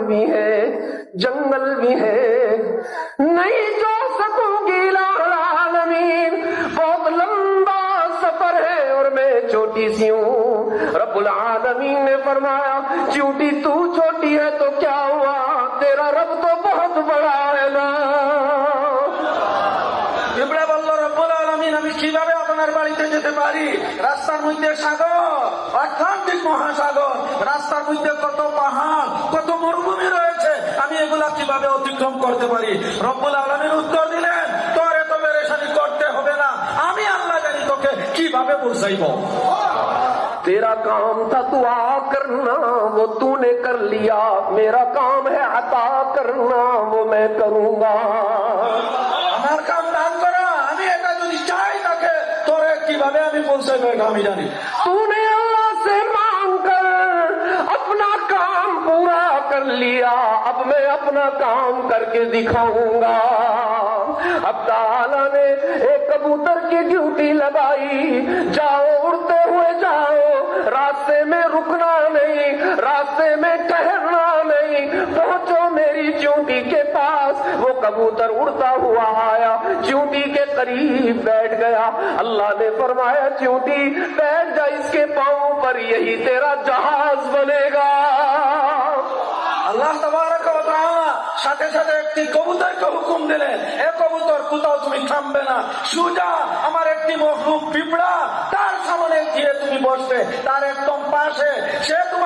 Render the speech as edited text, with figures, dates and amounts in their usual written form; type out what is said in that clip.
भी है, जंगल भी है, नहीं जो सकूंगी आलमीन। बहुत लंबा सफर है और मैं छोटी सी हूँ। रब्बुल आलमीन ने फरमाया, चूंटी तू छोटी है तो क्या हुआ, तेरा रब तो बहुत बड़ा है ना। ইবরা বলল, রব্বুল আলামিন আমি কিভাবে আপনার বাড়িতে যেতে পারি? রাস্তার মধ্যে সাগর, আটলান্টিক মহাসাগর, রাস্তার মধ্যে কত পাহাড়, কত মরুভূমি রয়েছে, আমি এগুলা কিভাবে অতিক্রম করতে পারি? রব্বুল আলামিন উত্তর দিলেন, তোর এত পেরেশানি করতে হবে না, আমি আল্লাহ জানি তোকে কিভাবে পৌঁছাইব। तेरा काम था दुआ करना, वो तूने कर लिया। मेरा काम है अता करना, वो मैं करूंगा। আমার কাম দান করা, আমি এটা যদি চাই তাকে তোরে কিভাবে আমি পৌঁছাইব এটা আমি জানি। तूने अल्लाह से मांग कर अपना काम पूरा कर लिया, अब मैं अपना काम करके दिखाऊंगा। अब ताला ने एक कबूतर की ड्यूटी लगाई, जाओ उड़ते हुए जाओ, रास्ते में रुकना नहीं, रास्ते में ठहरना नहीं, पहुंचो मेरी चूंटी के पास। वो कबूतर उड़ता हुआ आया, चूंटी के करीब बैठ गया। अल्लाह ने फरमाया, चूंटी बैठ जा इसके पांव पर, यही तेरा जहाज बनेगा। আল্লাহ তাবারক ওয়া তাআলা সাথে সাথে একটি কবুতরকে হুকুম দিলেন, এ কবুতর কোথাও তুমি থামবে না, সোজা আমার একটি মখলুক পিঁপড়া তার সামনে গিয়ে তুমি বসবে, তার একদম পাশে, সে তোমার